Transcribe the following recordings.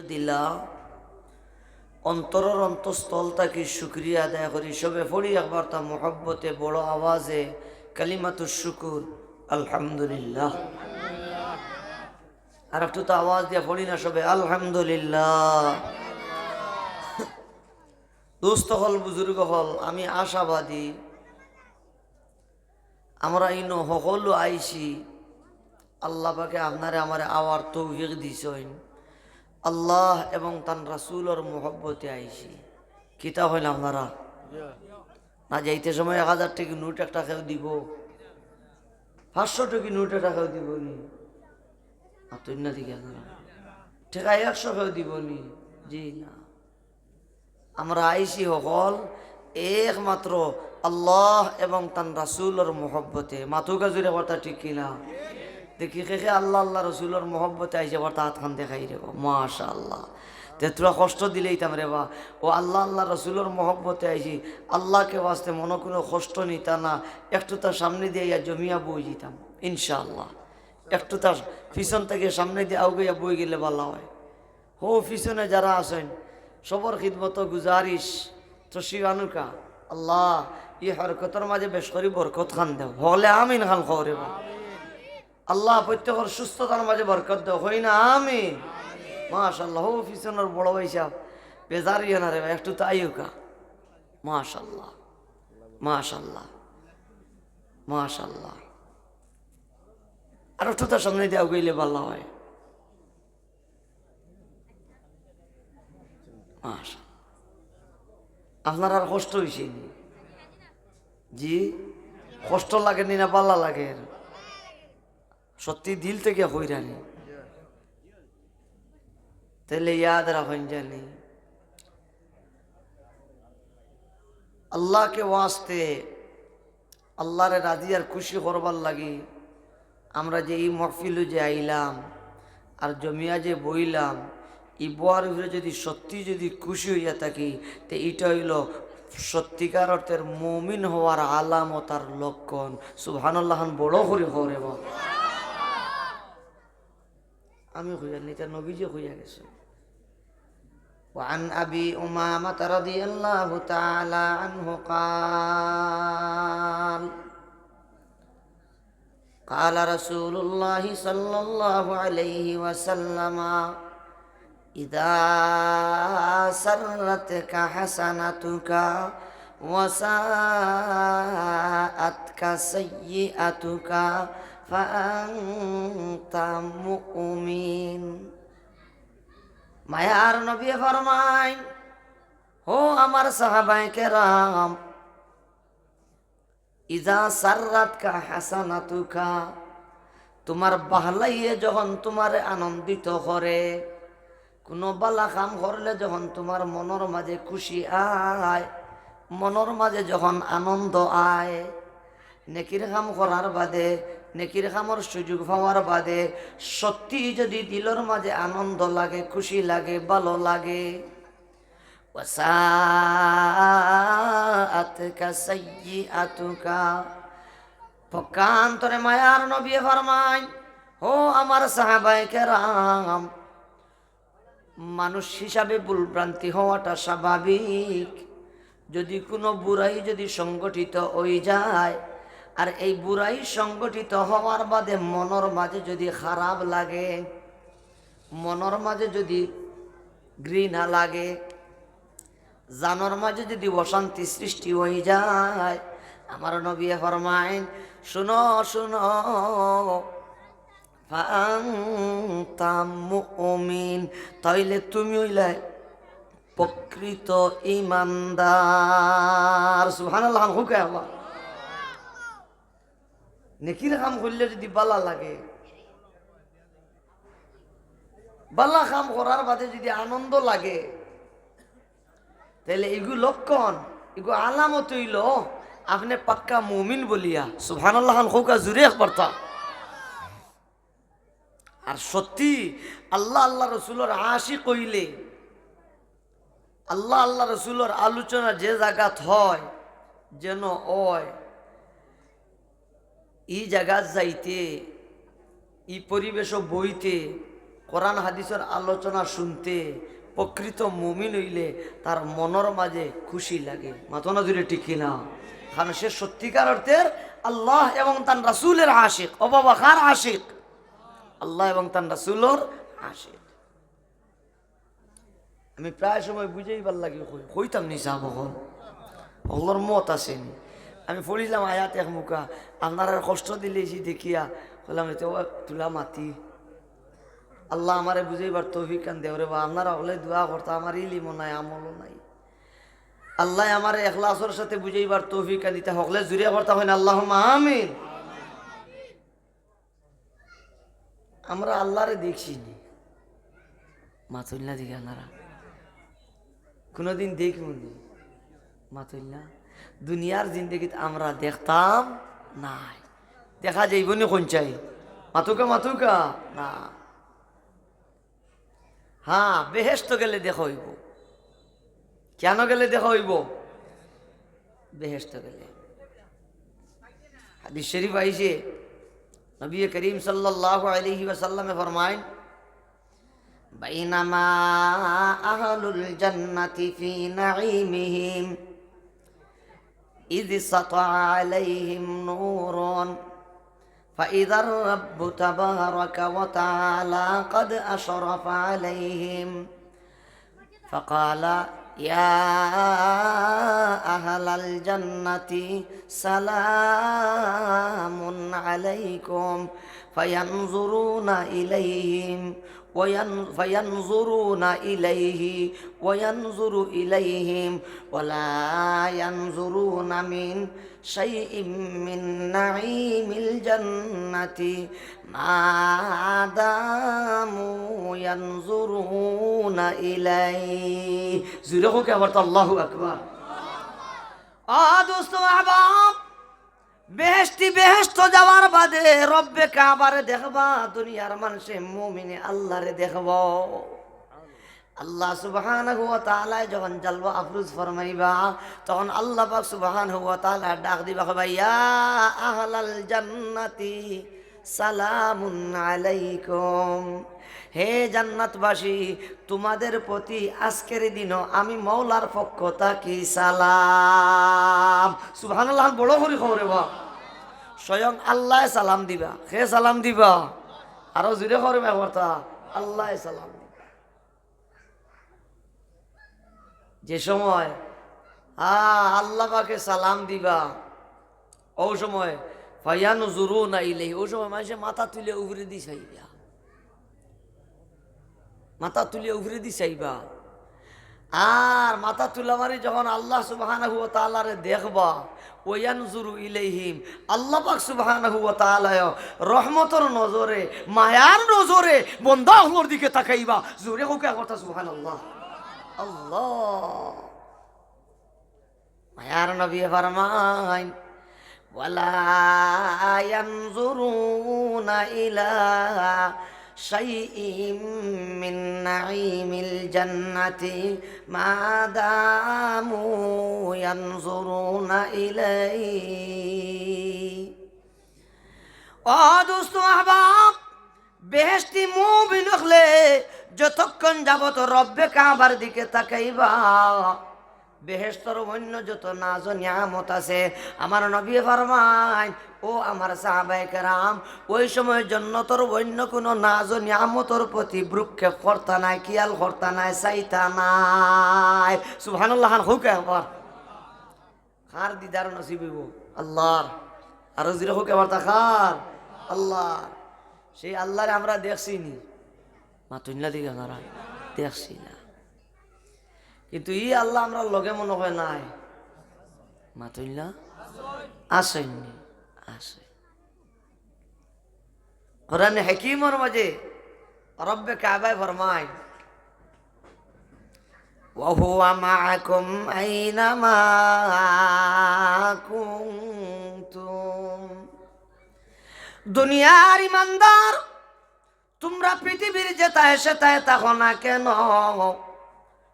দিলা অন্তরের অন্তঃস্থল থাকি শুকরিয়া আদায় করি সবে পড়ি একবার তা মোহব্বতে বড় আওয়াজে কালিমাতুশ শুকুর আলহামদুলিল্লাহ। আর একটু তো আওয়াজ দিয়া পড়ি না সবে আলহামদুলিল্লাহ। দোস্ত হল বুজুর্গ হল আমি আশাবাদী আমরা ইনো সকলো আইছি আল্লাহ পাকে আপনারে আমার আওয়ার তৌফিক দিছেন আল্লাহ এবং তান রাসূলের মোহব্বতে আইছি। কিতা হইল আপনারা না যাইতে সময় 1000 টাকা নোট একটা কেউ দিব, 500 টাকা নোট একটা কেউ দিব নি না দিকে আপনারা টাকা 100 কেউ দিব নি? জি না, আমরা আইছি সকল একমাত্র আল্লাহ এবং তান রাসূলের মোহব্বতে। মাথুকা জুড়ে কথা ঠিক কিনা? দেখি কে আল্লাহ আল্লাহ রসুলের মোহব্বতে আইসে আবার হাত খান দেখাই রে মাশাআল্লাহ। তেতরা কষ্ট দিলেই তাম রে বা ও আল্লাহ আল্লাহ রসুলের মোহব্বতে আইসি আল্লাহকে বাঁচতে মনে কোনো কষ্ট নিতা না, একটু তার সামনে দিয়ে জমিয়া বই যেতাম ইনশাআল্লাহ। একটু তার পিছন থেকে সামনে দিয়ে আউগাইয়া বই গেলে ভালো হয়। হো পিছনে যারা আছেন সবর খিদমত গুজারিশ তসিব আনুকা আল্লাহ ই হরকতের মাঝে বেশ করি বরকত খান দেও হলে আমিন খান খবরে বা আল্লাহ প্রত্যেকের সুস্থতার মাঝে বরকত দেও হই না আমিন মাশাআল্লাহ। হো পিছনের বড় ভাই সাহেব বেজার ইয়ে না রে একটু তো আইউকা মাশাআল্লাহ মাশাআল্লাহ মাশাআল্লাহ। আর একটু তার সামনে দিয়ে আউগাইলে ভালো হয় মাশাআল্লাহ। আপনার আর কষ্ট হয়েছে নি? জি কষ্ট লাগেনি না পাল্লা লাগে? সত্যি দিল থেকে হইরানি তাহলে ইয়াদ রাখেন জানি আল্লাহকে ওয়াস্তে আল্লাহরে রাজি আর খুশি করবার লাগি আমরা যে এই মহফিলে যে আইলাম আর জমিয়া যে বইলাম ই বোয়ার উপরে যদি সত্যি যদি খুশি হইয়া থাকি তো এটা হইল সত্যিকার অর্থের মুমিন হওয়ার আলামত আর লক্ষণ। সুবহানাল্লাহ বড় করে হরে বা আমি হইয়ানি তার নবীজি হইয়া গেছে। وعن أبي أمامة رضي الله تعالى عنه قال قال رسول الله صلى الله عليه وسلم إذا سرتك حسنتك وساءتك سيئتك فأنت مؤمن। মায়ার নবী ফরমায় ও আমার সাহাবায়ে কেরাম ইজা সাররাতকা হাসানাতুকা তোমার বাহলাইয়ে যখন তোমার আনন্দিত করে, কোনো বালা কাম করলে যখন তোমার মনের মাঝে খুশি আয়, মনের মাঝে যখন আনন্দ আয়, নেকির কাম করার বাদে নেকির কামর সুযোগ পাওয়ার বাদে সত্যি যদি দিলর মাঝে আনন্দ লাগে খুশি লাগে ভালো লাগে, ওয়াসাআতকা সাইয়্যাতুকা পক্ষান্তরে মায়ার নবী ফরমায় ও আমার সাহাবায়ে কেরাম মানুষ হিসাবে ভুলভ্রান্তি হওয়াটা স্বাভাবিক। যদি কোনো বুড়াই যদি সংগঠিত হয়ে যায় আর এই বুড়াই সংগঠিত হওয়ার বাদে মনের মাঝে যদি খারাপ লাগে, মনের মাঝে যদি ঘৃণা লাগে, জানোর মাঝে যদি অশান্তি সৃষ্টি হয়ে যায়, আমার নবী ফরমায়েন শুনো শুনো ফাআনতা মুমিন তাইলে তুমি হইলে প্রকৃত ঈমানদার। সুবহানাল্লাহ হুকা আল্লাহ। নেকির কাম করলে যদি বালা লাগে, বালা কাম করার বাদে যদি আনন্দ লাগে তাহলে এগুলো লক্ষণ এগুলো আলামত হইল আপনি পাক্কা মুমিন বলিয়া। সুবহানাল্লাহ হুকা জুড়ে একবারটা। আর সত্যি আল্লাহ আল্লাহ রসুলের আশিক হইলে আল্লাহ আল্লাহ রসুলের আলোচনা যে জায়গাত হয় যেন ওই এই জায়গা যাইতে ই পরিবেশ বইতে কোরআন হাদিসের আলোচনা শুনতে প্রকৃত মুমিন হইলে তার মনের মাঝে খুশি লাগে। মাথনা জুড়ে টিকি না, কারণ সে সত্যিকার অর্থের আল্লাহ এবং তার রাসূলের আশিক। ও বাবা, কার আশিক? আল্লাহ এবং তার রাসূলের আশিক। আমি প্রায় সময় বুঝেইবার লাগে কইতাম নি সাহাব ওগুলোর মত আসেনি। আমি পড়িলাম আয়াত এক মুখা, আপনারা কষ্ট দিলেছি দেখিয়া বললাম তুলা মাতি আল্লাহ আমারে বুঝাইবার তৌফিক কান দেও রে বা। আপনারা হলে দোয়া করতা, আমার ইলিমও নাই আমলও নাই। আল্লাহ আমার ইখলাসের সাথে বুঝাইবার তৌফিক কান দিতে হকলে জুড়ে করতা হয় না, আল্লাহুম্মা আমিন। আমরা আল্লাহরে দেখছি নি, মাতুল্লা দিকে আপনারা কোনোদিন দেখুনি। মাতুল্লা দুনিয়ার জিন্দগিতে আমরা দেখতাম নাই, দেখা যাইব নি কোন চাই মাতুকা মাতুকা না। হ্যাঁ, বেহেশত গেলে দেখা হইব। কেন গেলে দেখা হইব? বেহেশত গেলে। হাদিস শরীফ আইছে, নবী করিম সাল্লাল্লাহু আলাইহি ওয়াসাল্লামে ফরমায়, বাইনামা আহলুল জান্নাতি ফি নাঈমিহিম ইয সাতা আলাইহিম নূরুন فإذا الرب تبارك وتعالى قد أشرف عليهم فقال يا أهل الجنة سلام عليكم فينظرون إليهم فينظرون إليه وينظر إليهم ولا ينظرون من شيء من نعيم الجنة ما داموا ينظرون إليه زيرو كبرت الله أكبر دوستو أحباب বেহেশতি বেহেশত যাওয়ার বাদে রব্বে কাবারে দেখবা, দুনিয়ার মানুষে মুমিনে আল্লাহরে দেখব। আল্লাহ সুবহানাহু ওয়া তাআলা যখন জালওয়া আফরোজ ফরমাইবা, তখন আল্লাহ পাক সুবহানাহু ওয়া তাআলা ডাক দিবা, ইয়া আহলাল জান্নাতি সালামুন আলাইকুম। হে জান্নাতবাসী, তোমাদের প্রতি আজকের দিনও আমি মওলার পক্ষ থাকি সালাম। সুবহানাল্লাহ, বড় করে খবরে বা স্বয়ং আল্লাহ সালাম দিবা। হে সালাম দিবা? আরো জুড়ে খবরে কথা, আল্লাহ সালাম দিবা। যে সময় আল্লাহ পাকে সালাম দিবা, ও সময় ফায়ানজুরুনা ইলাইহি, ও সময় মানুষে মাথা তুলে উপরে দি চাইবা, মাথা তুলে উপরে দি চাইবা। আর মাথা তুলা মারি যখন আল্লাহ সুবহানাহু ওয়া তাআলারে দেখবা, ওয়ানজুরু ইলাইহিম, আল্লাহ পাক সুবহানাহু ওয়া তাআলা রহমতের নজরে, মায়ার নজরে বান্দাগুলোর দিকে তাকাইবা। জোরে হোক কথা সুবহানাল্লাহ। আল্লাহ মায়ার নবী ফরমান, ওয়ালা ইয়ানজুরুনা ইলা শাইইম মিন নাঈমিল জান্নাতি মা দামু ইয়ানজুরুনা ইলাইহি। ও দোস্ত আহবাব, বেহেশতি মুমিন হলে যতক্ষণ যাবত রব্বে কাবার দিকে তাকাইবা, বেহেশতর অন্য যত নাজ নিয়ামত আছে, আমার নবী ফরমায়, ও আমার সাহাবায়ে কেরাম, ওই সময় জান্নাতের অন্য কোন নাজ নিয়ামতের প্রতি ভ্রুক্ষেপ করতা নাই, খেয়াল করতা নাই, চাইতা নাই। সুবহানাল্লাহ, হোক একবার। কার দিদার নসিব হইব? আল্লাহর। আরো জিরে হোক একবার তাকার আল্লাহ। সেই আল্লাহরে আমরা দেখছি নি, মাতুল্লা দিকে আমরা দেখছি না, কিন্তু ই আল্লাহ আমরা লগে মনে হয় নাই। মাতুল্লা আসেননি, আসে। কোরআনে হাকিমের মাঝে রব্বে কাবায় ফরমায়, ওয়া হুয়া মাআকুম আইনামা কুনতুম। দুনিয়ার ইমানদার, তোমরা পৃথিবীর যেতায় সেতায় থাকো না কেন,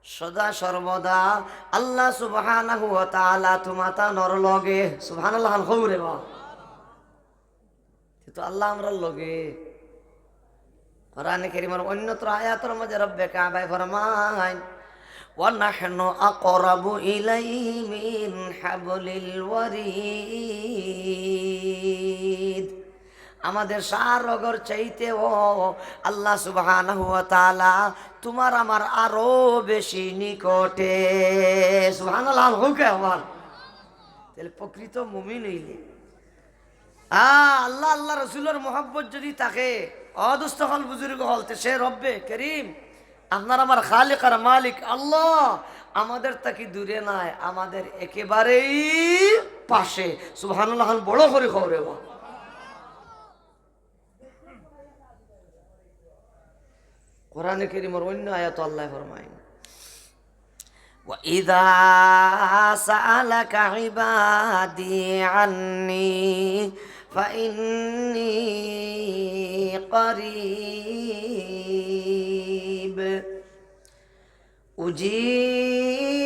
সদা সর্বদা আল্লাহ সুবহানাহু ওয়া তাআলা তোমাতানোর লগে। সুবহানাল্লাহ, হৌরে বা তো আল্লাহ আমরা লগে। কোরআনে কারীমের অন্যত্র আয়াতের মধ্যে রব্বে কাবা ফরমায় ওয়া নাহনু আকরাবু ইলাইহি মিন হাবলিল ওয়ারিদ। আমাদের সারগর চাইতে ও আল্লাহ সুবহানাহু ওয়া তাআলা তোমার আমার আরো বেশি নিকটে। সুবহানাল্লাহ হুকে আমার তাহলে প্রকৃত মুমিন হইলে আল্লাহ আল্লাহ রসুলের মহব্বত যদি থাকে অদুস্থ হল বুজুর্গ হলতে সে রব্বে করিম আপনার আমার খালিক আর মালিক আল্লাহ আমাদের তাকে দূরে নাই, আমাদের একেবারেই পাশে। সুবহানাল্লাহ বড় করে খবরে বা কোরআনে কারীমের অন্য আয়াত আল্লাহ ফরমায় وَإِذَا سَأَلَكَ عِبَادِي عَنِّي فَإِنِّي قَرِيبٌ أُجِيبُ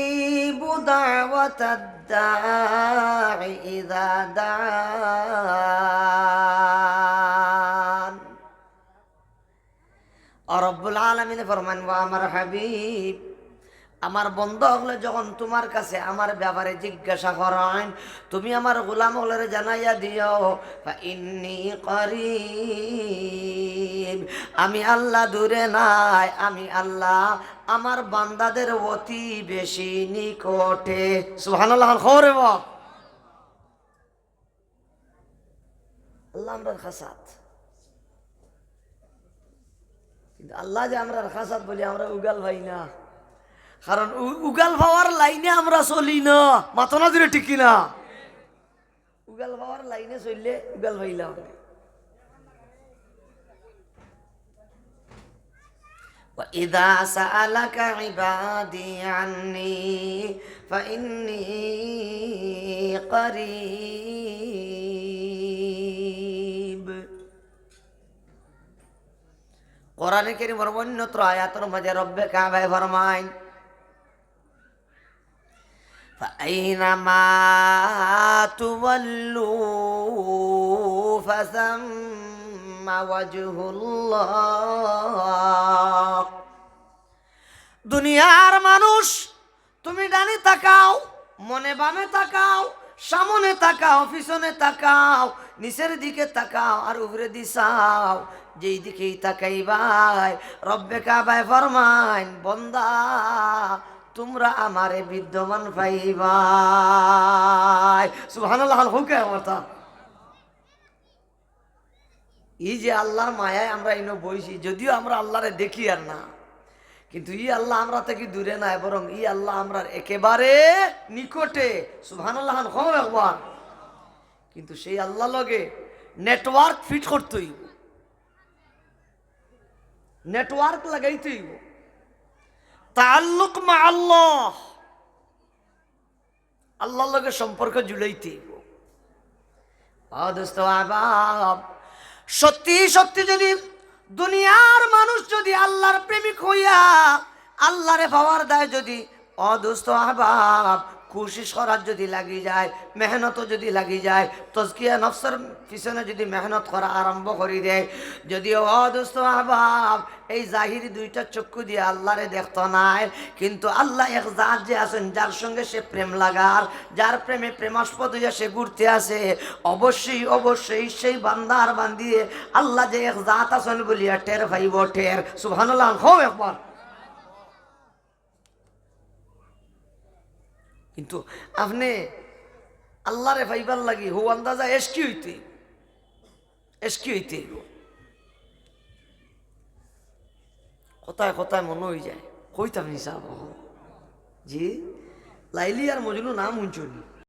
دَعْوَةَ الدَّاعِ إِذَا دَعَانِ। আর রব্বুল আলামিন ফরমান ওয়া আমার হাবিব আমার বন্ধু হলে যখন তোমার কাছে আমার ব্যাপারে জিজ্ঞাসা করেন তুমি আমার গোলাম হলে জানাইয়া দিও ইন্নী করিব, আমি আল্লাহ দূরে নাই, আমি আল্লাহ আমার বান্দাদের অতি বেশি নিকটে। সুবহানাল্লাহ খবরে বা আল্লাহ আমরা খাসাত, কিন্তু আল্লাহ যে আমরা খাসাত বলি আমরা উগাল ভাই না, কারণ উগাল ভাওয়ার লাইনে আমরা চলি না, মাথা না দূরে টিকি না। উগাল ভাওয়ার লাইনে চললে উগাল ভাইলাম। وَإِذَا سَأَلَكَ عِبَادِي عَنِّي فَإِنِّي قَرِيبٌ। কোরআনে কারীমের অন্যত্র আয়াতের মাঝে রব্বে কাবা ফরমায় فأينما تولوا فثم وجه الله। দুনিয়ার মানুষ তুমি ডানে তাকাও, মনে বামে তাকাও, সামনে তাকাও, পিছনে তাকাও, নিচের দিকে তাকাও আর উপরে দিশাও, যেই দিকেই তাকাইবাই রব্বে কাবায় ফরমায় বন্দা তোমরা আমারে বিদ্যমান পাইবাই। সুবহানাল্লাহ হুকে কথা। এই যে আল্লাহর মায়ায় আমরা ইনো বইছি, যদিও আমরা আল্লাহরে দেখি আর না, কিন্তু ই আল্লাহ আমরা থেকে দূরে নাই, বরং ই আল্লাহ আমরা একেবারে নিকটে। সুবহানাল্লাহ একবার। কিন্তু সেই আল্লাহ লগে নেটওয়ার্ক ফিট করতে হইব, নেটওয়ার্ক লাগাইতে হইব, তাআল্লুক মা আল্লাহ, আল্লাহর লগে সম্পর্ক জুড়াইতে হইব। সত্যি সত্যি যদি দুনিয়ার মানুষ যদি আল্লাহর প্রেমিক হইয়া আল্লাহরে পাওয়ার দেয়, যদি অদোস্ত আহবাব কোশিশ করার যদি লাগি যায়, মেহনতও যদি লাগি যায়, তজকিয়া নফসের পিছনে যদি মেহনত করা আরম্ভ করে দেয়, যদিও অদোস্ত আহবাব এই জাহিরি দুইটা চক্ষু দিয়ে আল্লাহরে দেখতো নাই, কিন্তু আল্লাহ এক জাত যে আছেন যার সঙ্গে সে প্রেম লাগার, যার প্রেমে প্রেমাস্পদ হইয়া সে ঘুরতে আসে, অবশ্যই অবশ্যই সেই বান্দার বান্দিয়ে আল্লাহ যে এক জাত আছেন বলিয়া টের ভাইব টের। সুবহানাল্লাহ হও একবার। কিন্তু আপনি আল্লাহরে ভাইবার লাগি হো আন্দাজা এসকি হইতে কথায় কথায় মনে হয়ে যায় কইতাম হিসাব জি লাইলি আর মজনু নাম উঞ্চনি